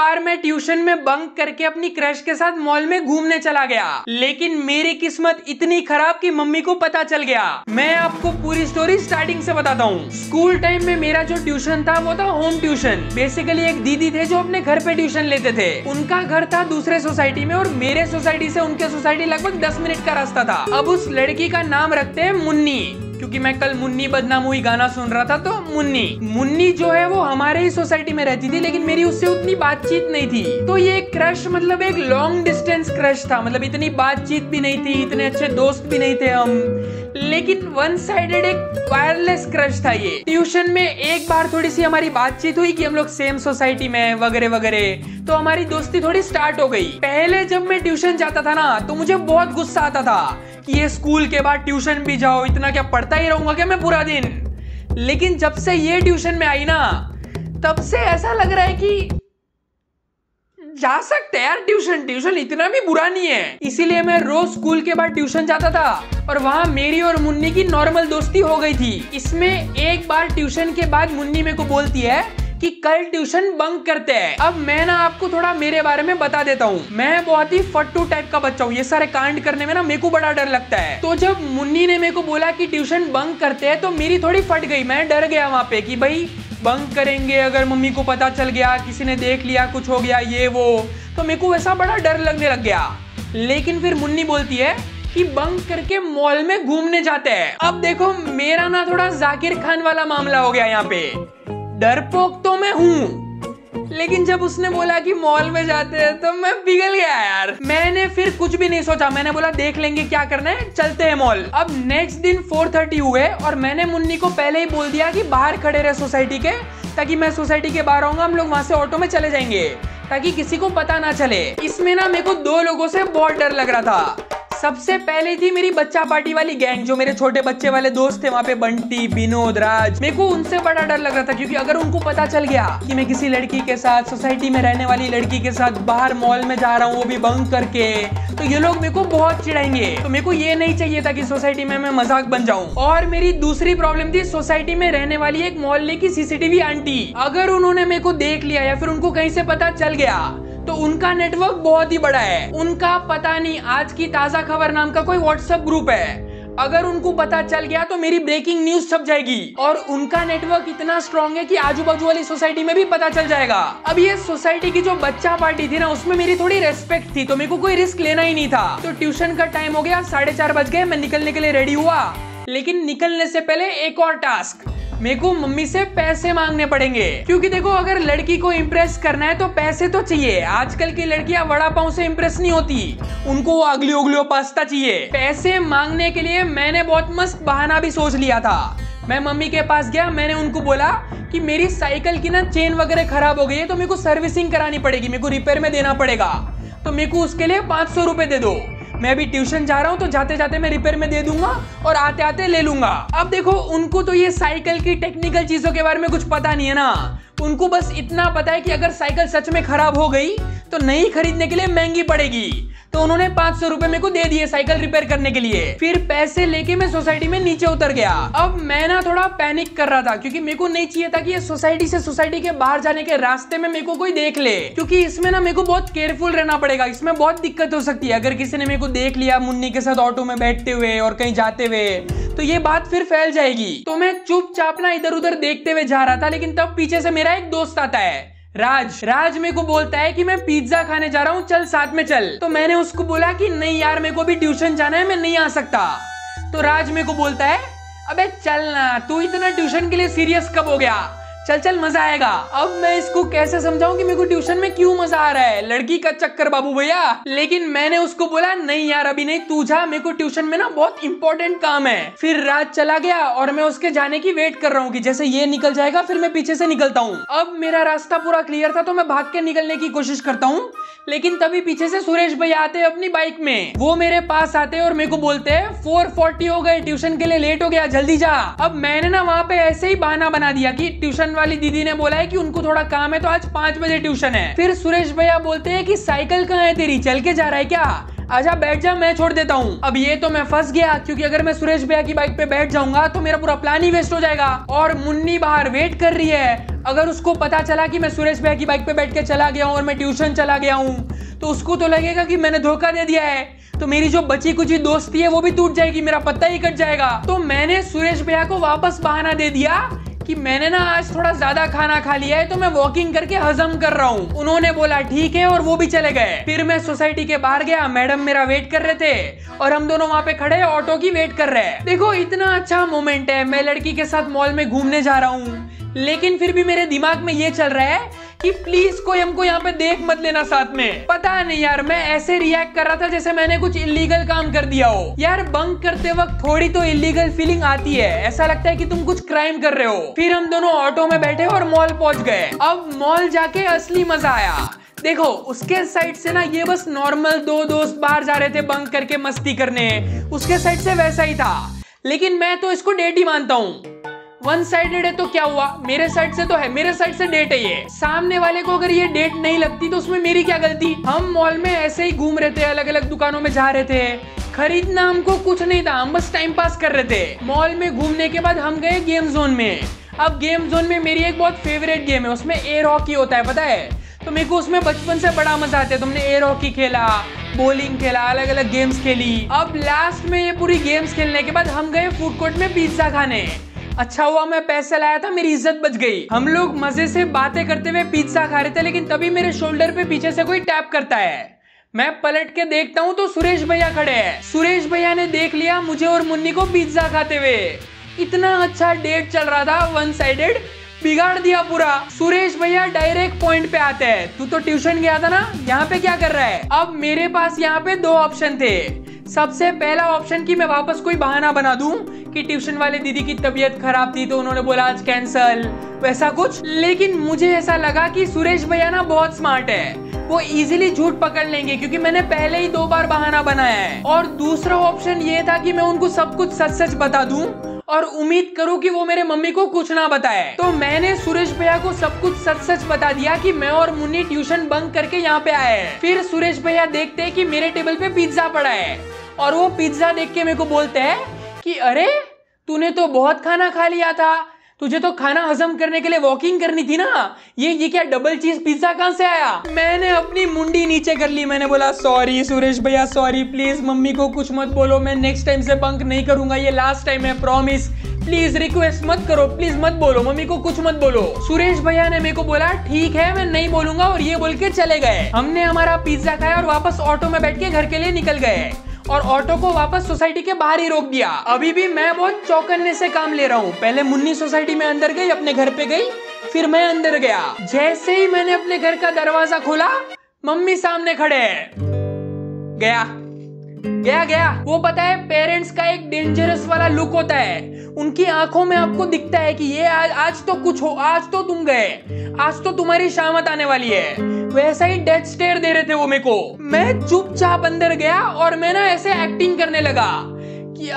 बार मैं ट्यूशन में बंक करके अपनी क्रश के साथ मॉल में घूमने चला गया, लेकिन मेरी किस्मत इतनी खराब कि मम्मी को पता चल गया। मैं आपको पूरी स्टोरी स्टार्टिंग से बताता हूँ। स्कूल टाइम में मेरा जो ट्यूशन था वो था होम ट्यूशन। बेसिकली एक दीदी थे जो अपने घर पे ट्यूशन लेते थे। उनका घर था दूसरे सोसाइटी में और मेरे सोसाइटी से उनके सोसाइटी लगभग 10 मिनट का रास्ता था। अब उस लड़की का नाम रखते हैं मुन्नी, क्योंकि मैं कल मुन्नी बदनाम हुई गाना सुन रहा था, तो मुन्नी जो है वो हमारे ही सोसाइटी में रहती थी, लेकिन मेरी उससे उतनी बातचीत नहीं थी। तो ये क्रश मतलब एक लॉन्ग डिस्टेंस क्रश था, मतलब इतनी बातचीत भी नहीं थी, इतने अच्छे दोस्त भी नहीं थे हम, लेकिन वन साइडेड एक वायरलेस क्रश था ये। ट्यूशन में एक बार थोड़ी सी हमारी बातचीत हुई कि हम लोग सेम सोसाइटी में वगैरह वगैरह, तो हमारी दोस्ती थोड़ी स्टार्ट हो गई। पहले जब मैं ट्यूशन जाता था ना तो मुझे बहुत गुस्सा आता था कि ये स्कूल के बाद ट्यूशन भी जाओ, इतना क्या पढ़ता ही रहूंगा क्या मैं पूरा दिन। लेकिन जब से ये ट्यूशन में आई ना तब से ऐसा लग रहा है कि जा सकते हैं यार, ट्यूशन इतना भी बुरा नहीं है। इसीलिए मैं रोज स्कूल के बाद ट्यूशन जाता था और वहां मेरी और मुन्नी की नॉर्मल दोस्ती हो गई थी। इसमें एक बार ट्यूशन के बाद मुन्नी मेरे को बोलती है कि कल ट्यूशन बंक करते हैं। अब मैं ना आपको थोड़ा मेरे बारे में बता देता हूँ। मैं बहुत ही फट्टू टाइप का बच्चा हूँ, ये सारे कांड करने में ना मेरे को बड़ा डर लगता है। तो जब मुन्नी ने मेरे को बोला कि ट्यूशन बंक करते हैं तो मेरी थोड़ी फट गई। मैं डर गया वहां पे कि भाई बंक करेंगे, अगर मम्मी को पता चल गया, किसी ने देख लिया, कुछ हो गया ये वो, तो मेरे को वैसा बड़ा डर लगने लग गया। लेकिन फिर मुन्नी बोलती है कि बंक करके मॉल में घूमने जाते हैं। अब देखो मेरा ना थोड़ा जाकिर खान वाला मामला हो गया यहाँ पे। डरपोक तो मैं हूँ, लेकिन जब उसने बोला कि मॉल में जाते हैं तो मैं पिघल गया यार। मैंने फिर कुछ भी नहीं सोचा, मैंने बोला देख लेंगे क्या करना है, चलते हैं मॉल। अब नेक्स्ट दिन 4:30 हुए और मैंने मुन्नी को पहले ही बोल दिया कि बाहर खड़े रहे सोसाइटी के, ताकि मैं सोसाइटी के बाहर आऊंगा, हम लोग वहां से ऑटो में चले जाएंगे ताकि किसी को पता ना चले। इसमें ना मेरे को 2 लोगों से बहुत डर लग रहा था। सबसे पहले थी मेरी बच्चा पार्टी वाली गैंग, जो मेरे छोटे बच्चे वाले दोस्त थे वहाँ पे, बंटी, विनोद, राज। मेरे को उनसे बड़ा डर लग रहा था, क्योंकि अगर उनको पता चल गया कि मैं किसी लड़की के साथ, सोसाइटी में रहने वाली लड़की के साथ बाहर मॉल में जा रहा हूँ, वो भी बंक करके, तो ये लोग मेरे को बहुत चिढ़ाएंगे। तो मेरे को ये नहीं चाहिए था कि सोसाइटी में मैं मजाक बन जाऊं। और मेरी दूसरी प्रॉब्लम थी सोसाइटी में रहने वाली एक मोहल्ले की सीसीटीवी आंटी। अगर उन्होंने मेरे को देख लिया या फिर उनको कहीं से पता चल गया तो उनका नेटवर्क बहुत ही बड़ा है। उनका पता नहीं आज की ताजा खबर नाम का कोई व्हाट्सएप ग्रुप है, अगर उनको पता चल गया तो मेरी ब्रेकिंग न्यूज छप जाएगी। और उनका नेटवर्क इतना स्ट्रॉन्ग है कि आजू बाजू वाली सोसाइटी में भी पता चल जाएगा। अब ये सोसाइटी की जो बच्चा पार्टी थी ना, उसमें मेरी थोड़ी रेस्पेक्ट थी, तो मेरे को कोई रिस्क लेना ही नहीं था। तो ट्यूशन का टाइम हो गया, 4:30 बज गए, मैं निकलने के लिए रेडी हुआ। लेकिन निकलने से पहले एक और टास्क, मेरे को मम्मी से पैसे मांगने पड़ेंगे, क्योंकि देखो अगर लड़की को इम्प्रेस करना है तो पैसे तो चाहिए। आजकल की लड़कियां वड़ा पाव से इम्प्रेस नहीं होती, उनको अगली उगलियो पास्ता चाहिए। पैसे मांगने के लिए मैंने बहुत मस्त बहाना भी सोच लिया था। मैं मम्मी के पास गया, मैंने उनको बोला कि मेरी साइकिल की ना चेन वगैरह खराब हो गई है, तो मेरे को सर्विसिंग करानी पड़ेगी, मेरे को रिपेयर में देना पड़ेगा, तो मेरे को उसके लिए 500 रुपए दे दो। मैं अभी ट्यूशन जा रहा हूँ तो जाते जाते मैं रिपेयर में दे दूंगा और आते आते ले लूंगा। अब देखो उनको तो ये साइकिल की टेक्निकल चीजों के बारे में कुछ पता नहीं है ना, उनको बस इतना पता है कि अगर साइकिल सच में खराब हो गई तो नई खरीदने के लिए महंगी पड़ेगी। तो उन्होंने 500 रुपए मेरे को दे दिए साइकिल रिपेयर करने के लिए। फिर पैसे लेके मैं सोसाइटी में नीचे उतर गया। अब मैं ना थोड़ा पैनिक कर रहा था, क्योंकि मेरे को नहीं चाहिए था कि ये सोसाइटी से सोसाइटी के बाहर जाने के रास्ते में मेरे को कोई देख ले, क्योंकि इसमें ना मेरे को बहुत केयरफुल रहना पड़ेगा। इसमें बहुत दिक्कत हो सकती है, अगर किसी ने मेरे को देख लिया मुन्नी के साथ ऑटो में बैठते हुए और कहीं जाते हुए, तो ये बात फिर फैल जाएगी। तो मैं चुपचाप ना इधर उधर देखते हुए जा रहा था, लेकिन तब पीछे से मेरा एक दोस्त आता है, राज मेरे को बोलता है कि मैं पिज्जा खाने जा रहा हूँ, चल साथ में चल। तो मैंने उसको बोला कि नहीं यार, मेरे को भी ट्यूशन जाना है, मैं नहीं आ सकता। तो राज मेरे को बोलता है अबे चल ना, तू इतना ट्यूशन के लिए सीरियस कब हो गया, चल चल मजा आएगा। अब मैं इसको कैसे समझाऊं कि मेरे को ट्यूशन में क्यों मजा आ रहा है, लड़की का चक्कर बाबू भैया। लेकिन मैंने उसको बोला नहीं यार अभी नहीं, तू जा, मेरे को ट्यूशन में ना बहुत इंपॉर्टेंट काम है। फिर राज चला गया और मैं उसके जाने की वेट कर रहा हूँ कि जैसे ये निकल जाएगा फिर मैं पीछे से निकलता हूँ। अब मेरा रास्ता पूरा क्लियर था तो मैं भाग के निकलने की कोशिश करता हूँ, लेकिन तभी पीछे से सुरेश भैया आते हैं अपनी बाइक में। वो मेरे पास आते हैं और मेरे को बोलते हैं 4:40 हो गए, ट्यूशन के लिए लेट हो गया, जल्दी जा। अब मैंने ना वहाँ पे ऐसे ही बहाना बना दिया कि ट्यूशन वाली दीदी ने बोला है कि उनको थोड़ा काम है तो आज 5 बजे ट्यूशन है। फिर सुरेश भैया बोलते हैं कि साइकिल कहाँ है तेरी, चल के जा रहा है क्या, आजा बैठ जा, मैं छोड़ देता हूँ। अब ये तो मैं फंस गया, क्योंकि अगर मैं सुरेश भैया की बाइक पे बैठ जाऊंगा तो मेरा पूरा प्लान ही वेस्ट हो जाएगा। और मुन्नी बाहर वेट कर रही है, अगर उसको पता चला कि मैं सुरेश भैया की बाइक पे बैठ के चला गया हूँ और मैं ट्यूशन चला गया हूँ तो उसको तो लगेगा कि मैंने धोखा दे दिया है, तो मेरी जो बची कुची दोस्ती है वो भी टूट जाएगी, मेरा पत्ता ही कट जाएगा। तो मैंने सुरेश भैया को वापस बहाना दे दिया कि मैंने ना आज थोड़ा ज्यादा खाना खा लिया है तो मैं वॉकिंग करके हजम कर रहा हूँ। उन्होंने बोला ठीक है और वो भी चले गए। फिर मैं सोसाइटी के बाहर गया, मैडम मेरा वेट कर रहे थे और हम दोनों वहाँ पे खड़े ऑटो की वेट कर रहे हैं। देखो इतना अच्छा मोमेंट है, मैं लड़की के साथ मॉल में घूमने जा रहा हूँ, लेकिन फिर भी मेरे दिमाग में ये चल रहा है कि प्लीज कोई हमको यहाँ पे देख मत लेना साथ में। पता नहीं यार, मैं ऐसे रिएक्ट कर रहा था जैसे मैंने कुछ इलीगल काम कर दिया हो। यार बंक करते वक्त थोड़ी तो इलीगल फीलिंग आती है, ऐसा लगता है कि तुम कुछ क्राइम कर रहे हो। फिर हम दोनों ऑटो में बैठे और मॉल पहुंच गए। अब मॉल जाके असली मजा आया। देखो उसके साइड से ना ये बस नॉर्मल दो दोस्त बाहर जा रहे थे बंक करके मस्ती करने, उसके साइड से वैसा ही था, लेकिन मैं तो इसको डेट ही मानता हूँ। वन साइडेड है तो क्या हुआ, मेरे साइड से तो है, मेरे साइड से डेट है ये। सामने वाले को अगर ये डेट नहीं लगती तो उसमें मेरी क्या गलती। हम मॉल में ऐसे ही घूम रहे थे, अलग अलग दुकानों में जा रहे थे, खरीदना हमको कुछ नहीं था, हम बस टाइम पास कर रहे थे। मॉल में घूमने के बाद हम गए गेम जोन में। अब गेम जोन में मेरी एक बहुत फेवरेट गेम है, उसमें एयर हॉकी होता है, पता है, तो मेरे को उसमें बचपन से बड़ा मजा आता है। तुमने एयर हॉकी खेला, बॉलिंग खेला, अलग अलग गेम्स खेली। अब लास्ट में ये पूरी गेम्स खेलने के बाद हम गए फूड कोर्ट में पिज्जा खाने। अच्छा हुआ मैं पैसे लाया था, मेरी इज्जत बच गई। हम लोग मजे से बातें करते हुए पिज्जा खा रहे थे, लेकिन तभी मेरे शोल्डर पे पीछे से कोई टैप करता है। मैं पलट के देखता हूँ तो सुरेश भैया खड़े हैं। सुरेश भैया ने देख लिया मुझे और मुन्नी को पिज्जा खाते हुए। इतना अच्छा डेट चल रहा था, वन साइडेड, बिगाड़ दिया पूरा। सुरेश भैया डायरेक्ट पॉइंट पे आते हैं, तू तो ट्यूशन गया था ना, यहाँ पे क्या कर रहा है। अब मेरे पास यहाँ पे दो ऑप्शन थे। सबसे पहला ऑप्शन कि मैं वापस कोई बहाना बना दूं कि ट्यूशन वाले दीदी की तबीयत खराब थी तो उन्होंने बोला आज कैंसल, वैसा कुछ। लेकिन मुझे ऐसा लगा कि सुरेश भैया ना बहुत स्मार्ट है, वो इजीली झूठ पकड़ लेंगे क्योंकि मैंने पहले ही 2 बार बहाना बनाया है। और दूसरा ऑप्शन ये था कि मैं उनको सब कुछ सच सच बता दूं और उम्मीद करूं कि वो मेरे मम्मी को कुछ ना बताए। तो मैंने सुरेश भैया को सब कुछ सच सच बता दिया कि मैं और मुन्नी ट्यूशन बंक करके यहाँ पे आए हैं। फिर सुरेश भैया देखते हैं कि मेरे टेबल पे पिज्जा पड़ा है और वो पिज्जा देख के मेरे को बोलते हैं कि अरे तूने तो बहुत खाना खा लिया था, तुझे तो खाना हजम करने के लिए वॉकिंग करनी थी ना, ये क्या डबल चीज पिज्जा कहाँ से आया। मैंने अपनी मुंडी नीचे कर ली, मैंने बोला सॉरी सुरेश भैया सॉरी, प्लीज मम्मी को कुछ मत बोलो, मैं नेक्स्ट टाइम से बंक नहीं करूंगा, ये लास्ट टाइम है, प्रॉमिस, प्लीज रिक्वेस्ट मत करो, प्लीज मत बोलो, मम्मी को कुछ मत बोलो। सुरेश भैया ने मेरे को बोला ठीक है मैं नहीं बोलूंगा और ये बोल के चले गए। हमने हमारा पिज्जा खाया और वापस ऑटो में बैठ के घर के लिए निकल गए और ऑटो को वापस सोसाइटी के बाहर ही रोक दिया। अभी भी मैं बहुत चौकन्ने से काम ले रहा हूँ। पहले मुन्नी सोसाइटी में अंदर गई, अपने घर पे गई, फिर मैं अंदर गया। जैसे ही मैंने अपने घर का दरवाजा खोला मम्मी सामने खड़े हैं। गया गया गया। वो पता है पेरेंट्स का एक डेंजरस वाला लुक होता है, उनकी आंखों में आपको दिखता है कि ये आज तो कुछ हो, आज तो तुम गए, आज तो तुम्हारी शामत आने वाली है। वैसा ही डेथ स्टेयर दे रहे थे वो मेरे को। मैं चुपचाप अंदर गया और मैं ना ऐसे एक्टिंग करने लगा कि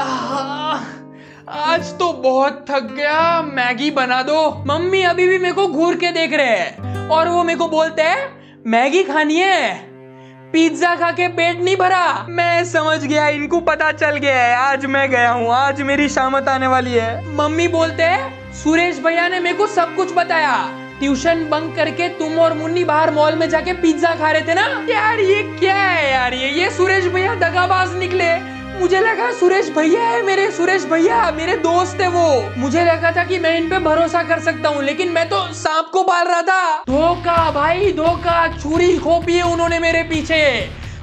आज तो बहुत थक गया, मैगी बना दो। मम्मी अभी भी मेरे को घूर के देख रहे हैं और वो मेरे को बोलते हैं मैगी खानी है, पिज्जा खा के पेट नहीं भरा। मैं समझ गया इनको पता चल गया है आज मैं गया हूँ, आज मेरी शामत आने वाली है। मम्मी बोलते हैं सुरेश भैया ने मेरे को सब कुछ बताया, ट्यूशन बंक करके तुम और मुन्नी बाहर मॉल में जाके पिज्जा खा रहे थे ना। यार ये क्या है यार, ये सुरेश भैया दगाबाज निकले। मुझे लगा सुरेश भैया है मेरे, सुरेश भैया मेरे दोस्त है वो, मुझे लगा था कि मैं इन पे भरोसा कर सकता हूँ, लेकिन मैं तो सांप को पाल रहा था। धोखा भाई धोखा, छुरी खोपी है उन्होंने मेरे पीछे।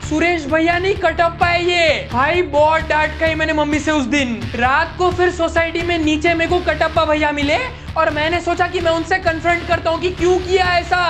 सुरेश भैया नहीं कटप्पा है ये भाई। बहुत डांट खाई मैंने मम्मी से उस दिन। रात को फिर सोसाइटी में नीचे मेरे को कटप्पा भैया मिले और मैंने सोचा कि मैं उनसे कन्फ्रंट करता हूँ कि क्यों किया ऐसा,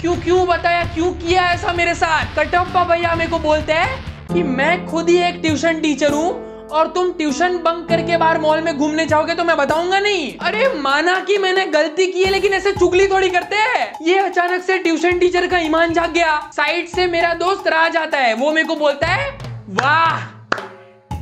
क्यों बताया क्यों किया ऐसा मेरे साथ। कटप्पा भैया मेरे को बोलते हैं कि मैं खुद ही एक ट्यूशन टीचर हूँ और तुम ट्यूशन बंक करके बाहर मॉल में घूमने जाओगे तो मैं बताऊंगा नहीं। अरे माना कि मैंने गलती की है, लेकिन ऐसे चुगली थोड़ी करते हैं। ये अचानक से ट्यूशन टीचर का ईमान जाग गया। साइड से मेरा दोस्त राज आता है, वो मेरे को बोलता है वाह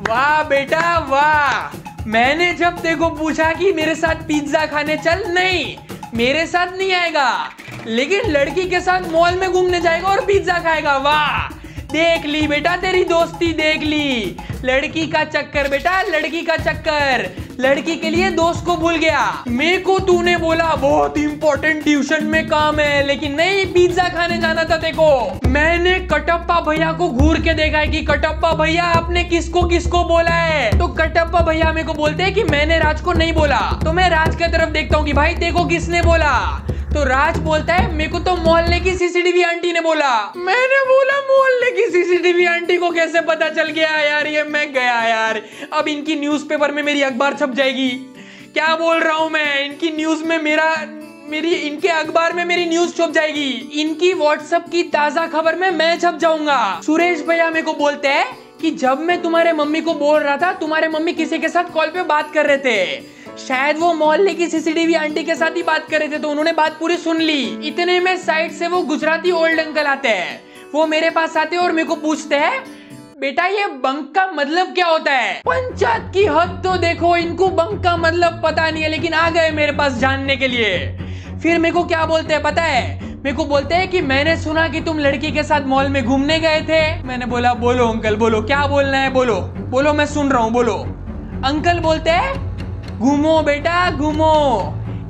वाह बेटा वाह, मैंने जब देखो पूछा कि मेरे साथ पिज्जा खाने चल, नहीं मेरे साथ नहीं आएगा, लेकिन लड़की के साथ मॉल में घूमने जाएगा और पिज्जा खाएगा। वाह देख ली बेटा तेरी दोस्ती, देख ली, लड़की का चक्कर बेटा, लड़की का चक्कर। लड़की के लिए दोस्त को भूल गया। मेरे को तूने बोला बहुत इंपॉर्टेंट ट्यूशन में काम है, लेकिन नहीं, पिज्जा खाने जाना था तेको। मैंने कटप्पा भैया को घूर के देखा है कि कटप्पा भैया आपने किसको किसको बोला है। तो कटप्पा भैया मेरे को बोलते हैं कि मैंने राज को नहीं बोला। तो मैं राज की तरफ देखता हूँ कि भाई देखो किसने बोला। तो राज बोलता है मेरे को तो मोहल्ले की सीसीटीवी आंटी ने बोला। मैंने बोला मोहल्ले की सीसीटीवी आंटी को कैसे पता चल गया यार, ये मैं गया यार। अब इनकी न्यूज़पेपर में मेरी अखबार छप जाएगी। क्या बोल रहा हूँ मैं, इनकी न्यूज में इनके अखबार में मेरी न्यूज छप जाएगी। इनकी व्हाट्सएप की ताजा खबर में मैं छप जाऊंगा। सुरेश भैया मेरे को बोलते हैं कि जब मैं तुम्हारे मम्मी को बोल रहा था, तुम्हारे मम्मी किसी के साथ कॉल पे बात कर रहे थे, शायद वो मोहल्ले की सीसीटीवी आंटी के साथ ही बात कर रहे थे, तो उन्होंने बात पूरी सुन ली। इतने में साइड से वो गुजराती ओल्ड अंकल आते हैं। वो मेरे पास आते हैं और मेरे को पूछते हैं बेटा ये बंक का मतलब क्या होता है। पंचायत की हद तो देखो, इनको बंक का मतलब पता नहीं है, लेकिन आ गए मेरे पास जानने के लिए। फिर मेरे को क्या बोलते हैं पता है, मेरे को बोलते हैं कि मैंने सुना कि तुम लड़की के साथ मॉल में घूमने गए थे। मैंने बोला बोलो अंकल बोलो, क्या बोलना है बोलो बोलो, मैं सुन रहा हूँ बोलो। अंकल बोलते हैं घूमो बेटा घूमो,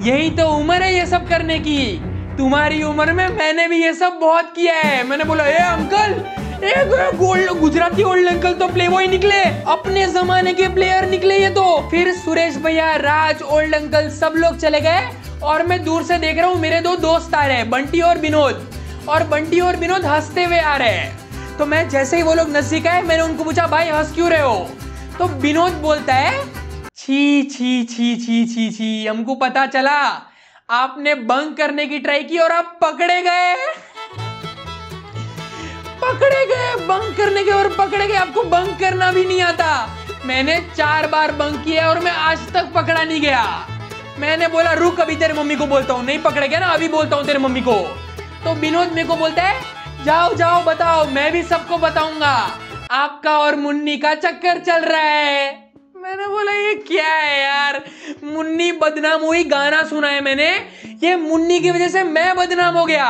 यही तो उम्र है ये सब करने की। तुम्हारी उम्र में मैंने भी ये सब बहुत किया है। मैंने बोला ए अंकल, गुजराती ओल्ड अंकल तो प्लेबॉय निकले, अपने जमाने के प्लेयर निकले ये तो। फिर सुरेश भैया, राज, ओल्ड अंकल सब लोग चले गए और मैं दूर से देख रहा हूँ मेरे दो दोस्त आ रहे हैं, बंटी और विनोद। और बंटी और विनोद हंसते हुए आ रहे हैं। तो मैं जैसे ही वो लोग नजदीक आए, मैंने उनको पूछा भाई हंस क्यों रहे हो। तो विनोद बोलता है छी छी छी छी छी छी, हमको पता चला आपने बंक करने की ट्राई की और आप पकड़े गए। बंक करने के और पकड़े गए। आपको बंक करना भी नहीं आता। मैंने 4 बार बंक किया और मैं आज तक पकड़ा नहीं गया। मैंने बोला रुक अभी तेरे मम्मी को बोलता हूँ, नहीं पकड़े गया ना अभी बोलता हूँ तेरे मम्मी को। तो विनोद मेरे को बोलता है जाओ जाओ बताओ, मैं भी सबको बताऊंगा आपका और मुन्नी का चक्कर चल रहा है। मैंने बोला ये क्या है यार, मुन्नी बदनाम हुई, गाना सुना है मैंने, ये मुन्नी की वजह से मैं बदनाम हो गया।